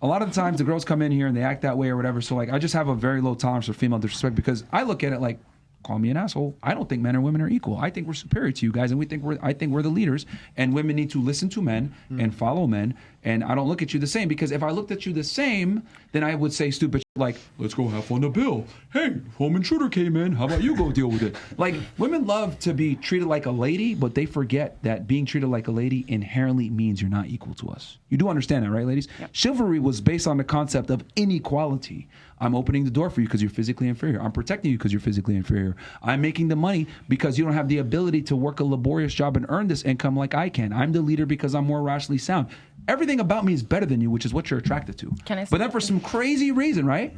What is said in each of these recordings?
a lot of the times the girls come in here and they act that way or whatever. So like I just have a very low tolerance for female disrespect because I look at it like, call me an asshole. I don't think men and women are equal. I think we're superior to you guys, and I think we're the leaders. And women need to listen to men and follow men. And I don't look at you the same because if I looked at you the same, then I would say stupid shit like, let's go have fun the bill. Hey, home intruder came in. How about you go deal with it? Like women love to be treated like a lady, but they forget that being treated like a lady inherently means you're not equal to us. You do understand that, right, ladies? Yep. Chivalry was based on the concept of inequality. I'm opening the door for you because you're physically inferior. I'm protecting you because you're physically inferior. I'm making the money because you don't have the ability to work a laborious job and earn this income like I can. I'm the leader because I'm more rationally sound. Everything about me is better than you, which is what you're attracted to. But then for some crazy reason, right?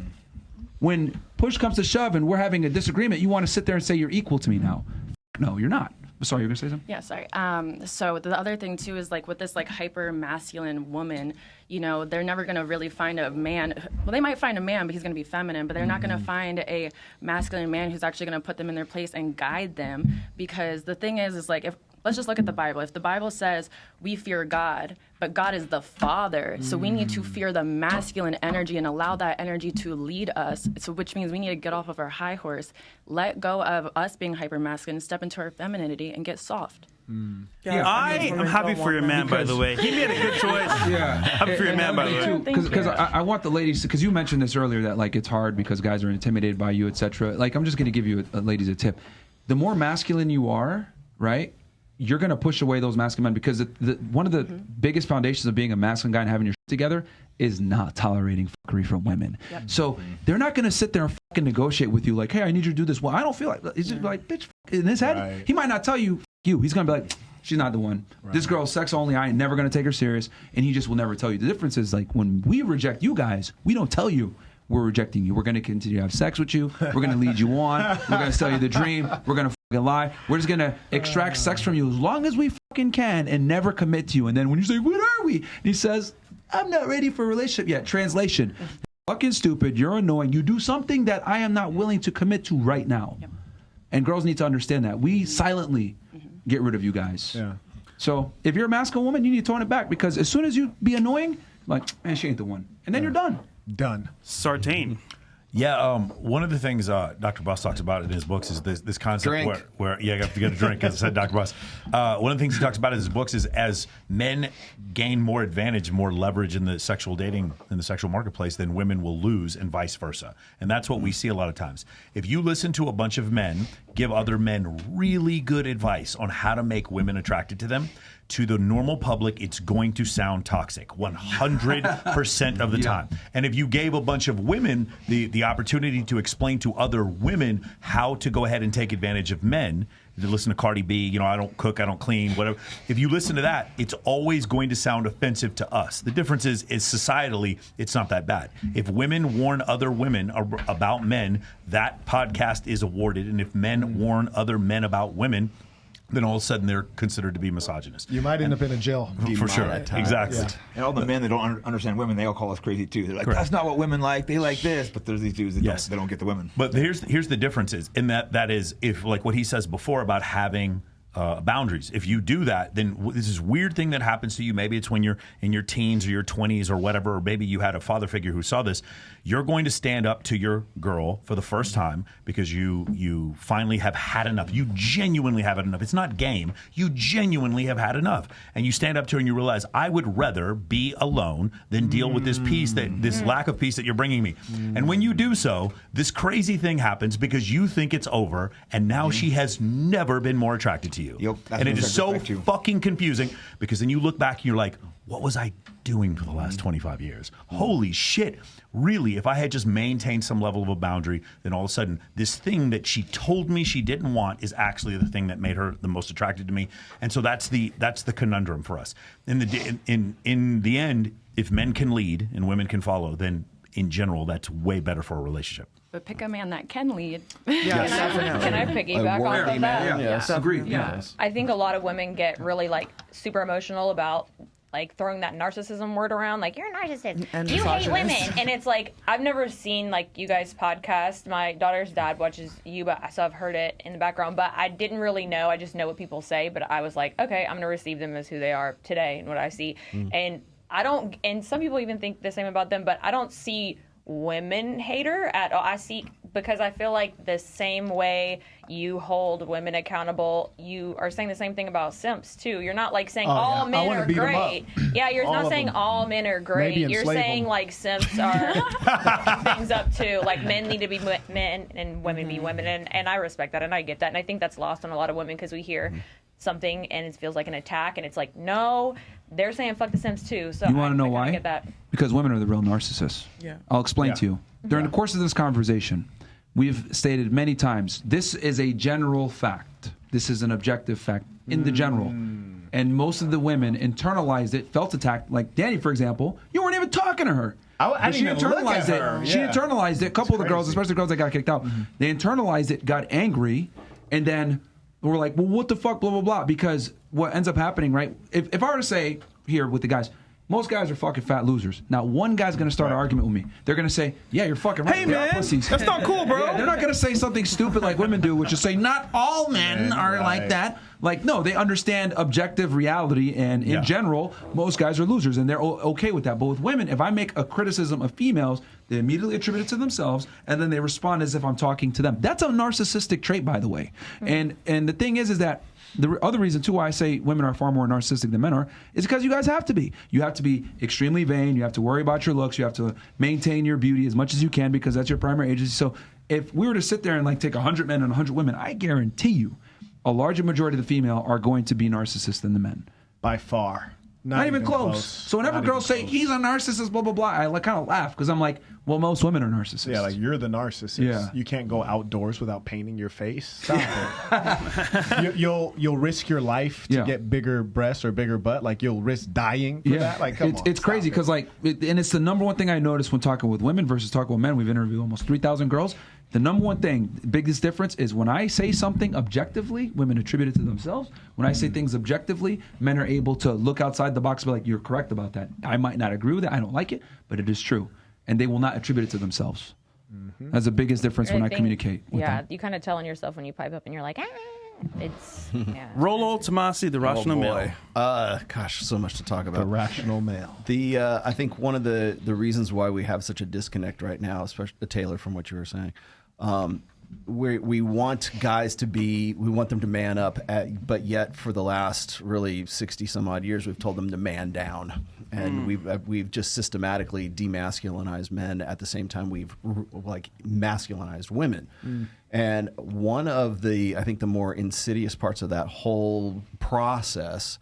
When push comes to shove and we're having a disagreement, you want to sit there and say you're equal to me now. No, you're not. Sorry, you were going to say something? Yeah, sorry. So the other thing, too, is like with this like hyper masculine woman, you know, they're never going to really find a man. Well, they might find a man, but he's going to be feminine, but they're not going to find a masculine man who's actually going to put them in their place and guide them. Because the thing is like, if let's just look at the Bible. If the Bible says we fear God, but God is the Father, so we need to fear the masculine energy and allow that energy to lead us. So which means we need to get off of our high horse, let go of us being hyper masculine, step into our femininity, and get soft. Yeah, I am happy for your man, by the way. He made a good choice. Yeah, happy for your man, by the way. Because I want the ladies, because you mentioned this earlier that like it's hard because guys are intimidated by you, etc. Like I'm just going to give you ladies a tip. The more masculine you are, right? You're going to push away those masculine men because one of the biggest foundations of being a masculine guy and having your shit together is not tolerating fuckery from women. Yep. So they're not going to sit there and fucking negotiate with you like, hey, I need you to do this. Well, I don't feel like he's just like, bitch, in his head, he might not tell you, you. He's going to be like, she's not the one. Right. This girl's sex only. I ain't never going to take her serious. And he just will never tell you. The difference is like when we reject you guys, we don't tell you. We're rejecting you. We're going to continue to have sex with you. We're going to lead you on. We're going to sell you the dream. We're going to fucking lie. We're just going to extract sex from you as long as we fucking can and never commit to you. And then when you say, what are we? And he says, I'm not ready for a relationship yet. Translation, fucking stupid. You're annoying. You do something that I am not willing to commit to right now. Yep. And girls need to understand that. We silently get rid of you guys. Yeah. So if you're a masculine woman, you need to tone it back because as soon as you be annoying, like, man, she ain't the one. And then you're done. Done. Sartain. Yeah, one of the things Dr. Buss talks about in his books is this concept where you have to get a drink, as I said, Dr. Buss. One of the things he talks about in his books is as men gain more advantage, more leverage in the sexual dating, in the sexual marketplace, then women will lose and vice versa. And that's what we see a lot of times. If you listen to a bunch of men give other men really good advice on how to make women attracted to them, to the normal public, it's going to sound toxic 100% of the time. And if you gave a bunch of women the opportunity to explain to other women how to go ahead and take advantage of men, to listen to Cardi B, you know, I don't cook, I don't clean, whatever. If you listen to that, it's always going to sound offensive to us. The difference is societally, it's not that bad. If women warn other women about men, that podcast is awarded. And if men warn other men about women, then all of a sudden they're considered to be misogynist. You might end up in a jail. For sure. Exactly. Yeah. And all the men that don't understand women, they all call us crazy too. They're like, that's not what women like. They like this. But there's these dudes that they don't get the women. But here's the difference is in that is if like what he says before about having boundaries. If you do that, then this is weird thing that happens to you. Maybe it's when you're in your teens or your 20s or whatever, or maybe you had a father figure who saw this. You're going to stand up to your girl for the first time because you finally have had enough. You genuinely have had enough. It's not game. You genuinely have had enough. And you stand up to her and you realize, I would rather be alone than deal with this peace, this lack of peace that you're bringing me. And when you do so, this crazy thing happens because you think it's over, and now she has never been more attracted to you. Yep, and it is so fucking confusing because then you look back and you're like, what was I doing for the last 25 years? Holy shit. Really, if I had just maintained some level of a boundary, then all of a sudden this thing that she told me she didn't want is actually the thing that made her the most attracted to me. And so that's the conundrum for us. In the end, if men can lead and women can follow, then in general, that's way better for a relationship. But pick a man that can lead. Yes. Can I piggyback off of that? Yeah, yes. Agreed. Yeah. I think a lot of women get really like super emotional about like throwing that narcissism word around, like, you're a narcissist, and you hate women. And it's like, I've never seen like you guys podcast. My daughter's dad watches you, but so I've heard it in the background, but I didn't really know. I just know what people say, but I was like, okay, I'm going to receive them as who they are today and what I see. And I don't, and some people even think the same about them, but I don't see women hater at all. I see, because I feel like the same way you hold women accountable, you are saying the same thing about simps too. You're not like saying all men are great. Yeah, you're not saying all men are great. You're saying like simps are things up too. Like men need to be men and women be women, and I respect that and I get that, and I think that's lost on a lot of women because we hear something and it feels like an attack, and it's like, no, they're saying fuck the simps too. So you want to know why? Get that. Because women are the real narcissists. Yeah. I'll explain to you. During the course of this conversation, we've stated many times, this is a general fact. This is an objective fact in the general. And most of the women internalized it, felt attacked. Like Danny, for example, you weren't even talking to her. I didn't even look at her. She internalized it. A couple of the girls, especially the girls that got kicked out, they internalized it, got angry, and then we're like, well, what the fuck, blah, blah, blah. Because what ends up happening, right? If I were to say here with the guys, most guys are fucking fat losers. Now, one guy's going to start an argument with me. They're going to say, yeah, you're fucking right. Hey, man, that's not cool, bro. Yeah, they're not going to say something stupid like women do, which is say, not all men are like that. Like, no, they understand objective reality, and in general, most guys are losers, and they're okay with that. But with women, if I make a criticism of females, they immediately attribute it to themselves, and then they respond as if I'm talking to them. That's a narcissistic trait, by the way. And the thing is that the other reason, too, why I say women are far more narcissistic than men are is because you guys have to be. You have to be extremely vain. You have to worry about your looks. You have to maintain your beauty as much as you can because that's your primary agency. So if we were to sit there and like take 100 men and 100 women, I guarantee you a larger majority of the female are going to be narcissists than the men. By far. Not even close. So whenever girls say, he's a narcissist, blah, blah, blah, I like, kind of laugh because I'm like, well, most women are narcissists. Yeah, like you're the narcissist. Yeah. You can't go outdoors without painting your face. Stop it. You'll risk your life to get bigger breasts or bigger butt. Like you'll risk dying for that. Like, come on. It's crazy because and it's the number one thing I notice when talking with women versus talking with men. We've interviewed almost 3,000 girls. The number one thing, biggest difference is when I say something objectively, women attribute it to themselves. When I say things objectively, men are able to look outside the box and be like, you're correct about that. I might not agree with it. I don't like it, but it is true. And they will not attribute it to themselves. That's the biggest difference when I communicate with them. You kind of tell on yourself when you pipe up and you're like, it's, Rollo Tomasi, the rational male. Gosh, so much to talk about. The rational male. I think one of the reasons why we have such a disconnect right now, especially Taylor, from what you were saying, we want guys to we want them to man up, but yet for the last really 60 some odd years, we've told them to man down. And we've just systematically demasculinized men at the same time we've like masculinized women. And one of I think the more insidious parts of that whole process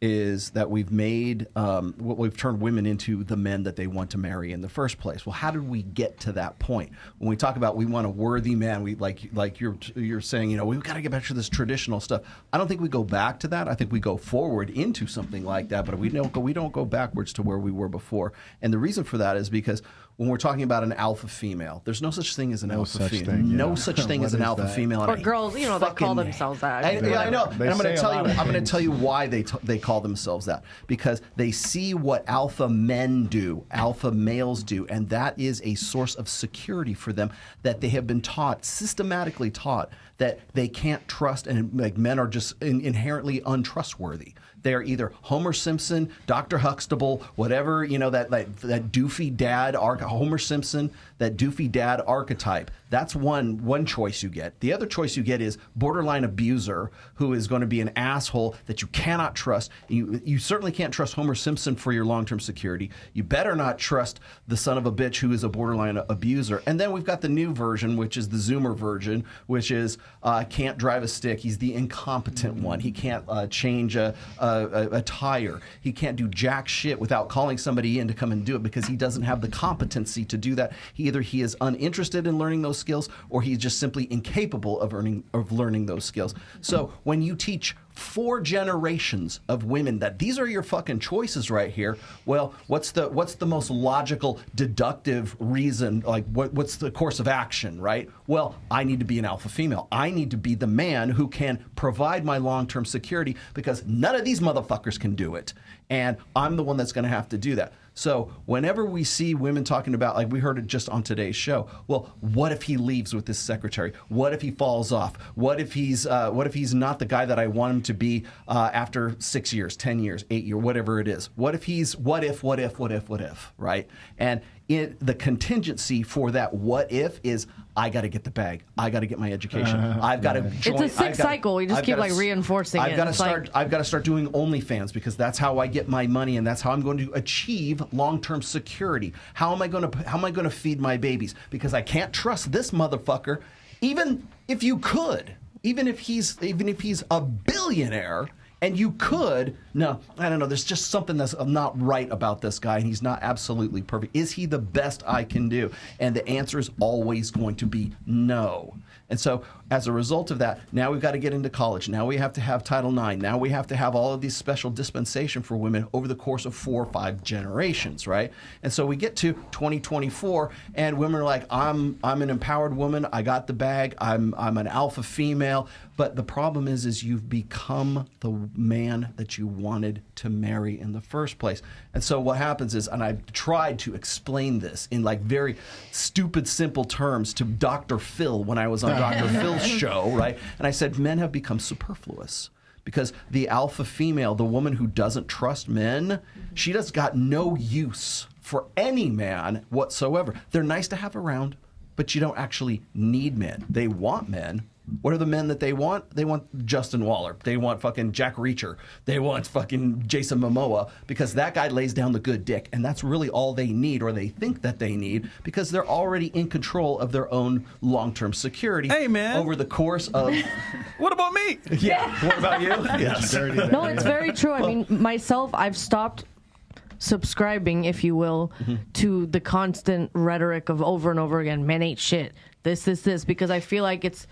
is that we've turned women into the men that they want to marry in the first place. Well, how did we get to that point? When we talk about we want a worthy man, we like you're saying, we've got to get back to this traditional stuff. I don't think we go back to that. I think we go forward into something like that, but we don't go backwards to where we were before. And the reason for that is because when we're talking about an alpha female, there's no such thing as an alpha female. No such thing as an alpha female. Or girls, they call themselves that. I know. And I'm going to tell you why they call themselves that. Because they see what alpha men do, alpha males do, and that is a source of security for them that they have been systematically taught that they can't trust, and like men are just inherently untrustworthy. They are either Homer Simpson, Dr. Huxtable, whatever, that doofy dad, Homer Simpson, that doofy dad archetype. That's one choice you get. The other choice you get is borderline abuser, who is going to be an asshole that you cannot trust. You certainly can't trust Homer Simpson for your long-term security. You better not trust the son of a bitch who is a borderline abuser. And then we've got the new version, which is the Zoomer version, which is can't drive a stick. He's the incompetent one. He can't change a tire. He can't do jack shit without calling somebody in to come and do it because he doesn't have the competency to do that. Either he is uninterested in learning those skills or he's just simply incapable of learning those skills. So when you teach 4 generations of women that these are your fucking choices right here, well, what's the most logical deductive reason, like what's the course of action, right? Well, I need to be an alpha female. I need to be the man who can provide my long-term security because none of these motherfuckers can do it. And I'm the one that's going to have to do that. So whenever we see women talking about, like we heard it just on today's show, well, what if he leaves with this secretary? What if he falls off? What if he's not the guy that I want him to be after 6 years, 10 years, 8 years, whatever it is? What if, right? And the contingency for that what if is I got to get the bag. I got to get my education. I've got to join. It's a sick cycle. We just keep reinforcing it. I've got to start doing OnlyFans because that's how I get my money and that's how I'm going to achieve long-term security. How am I going to feed my babies? Because I can't trust this motherfucker. Even if you could, even if he's a billionaire. And you could, no, I don't know. There's just something that's not right about this guy, and he's not absolutely perfect. Is he the best I can do? And the answer is always going to be no. And so as a result of that, now we've got to get into college. Now we have to have Title IX. Now we have to have all of these special dispensation for women over the course of 4 or 5 generations, right? And so we get to 2024, and women are like, I'm an empowered woman. I got the bag. I'm an alpha female. But the problem is you've become the man that you wanted to marry in the first place. And so what happens is, and I've tried to explain this in like very stupid, simple terms to Dr. Phil when I was on Dr. Phil's show, right? And I said, men have become superfluous. Because the alpha female, the woman who doesn't trust men, she just got no use for any man whatsoever. They're nice to have around, but you don't actually need men. They want men. What are the men that they want? They want Justin Waller. They want fucking Jack Reacher. They want fucking Jason Momoa because that guy lays down the good dick. And that's really all they need, or they think that they need, because they're already in control of their own long-term security. Hey, man. Over the course of... What about me? Yeah. What about you? Yes. No, it's very true. I mean, myself, I've stopped subscribing, if you will, to the constant rhetoric of over and over again, men ain't shit. This, because I feel like it's...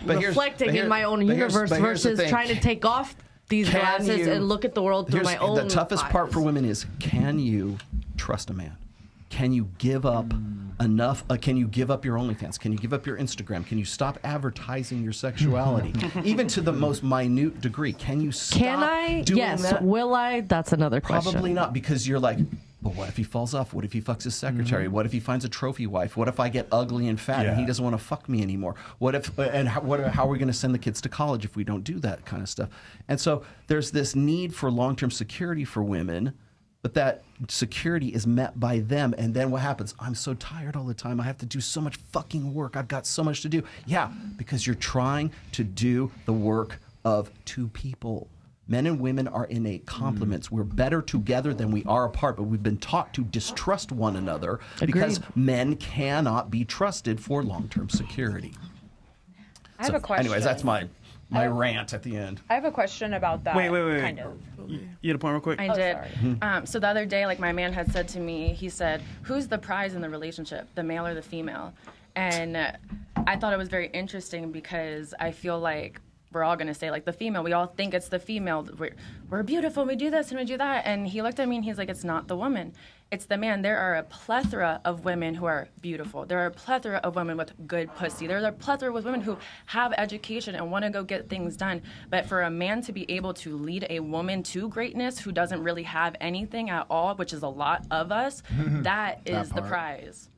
reflecting in my own universe versus trying to take off these glasses and look at the world through my own The toughest eyes. part for women is, can you trust a man? Can you give up enough? Can you give up your OnlyFans? Can you give up your Instagram? Can you stop advertising your sexuality? Even to the most minute degree. Can you stop doing yes. that? Will I? That's another question. Probably not, because you're like, but what if he falls off? What if he fucks his secretary? What if he finds a trophy wife? What if I get ugly and fat and he doesn't want to fuck me anymore? What if, and how are we going to send the kids to college if we don't do that kind of stuff? And so there's this need for long-term security for women, but that security is met by them. And then what happens? I'm so tired all the time. I have to do so much fucking work. I've got so much to do. Yeah, because you're trying to do the work of 2 people. Men and women are innate complements. We're better together than we are apart, but we've been taught to distrust one another because men cannot be trusted for long-term security. I have a question. Anyways, that's my rant at the end. I have a question about that. Wait. Kind of. You had a point real quick? I did. So the other day, like my man had said to me, he said, who's the prize in the relationship, the male or the female? And I thought it was very interesting because I feel like we're all going to say, like, the female. We all think it's the female. We're beautiful, we do this and we do that. And he looked at me and he's like, it's not the woman. It's the man. There are a plethora of women who are beautiful. There are a plethora of women with good pussy. There's a plethora of women who have education and want to go get things done. But for a man to be able to lead a woman to greatness who doesn't really have anything at all, which is a lot of us, that is the prize.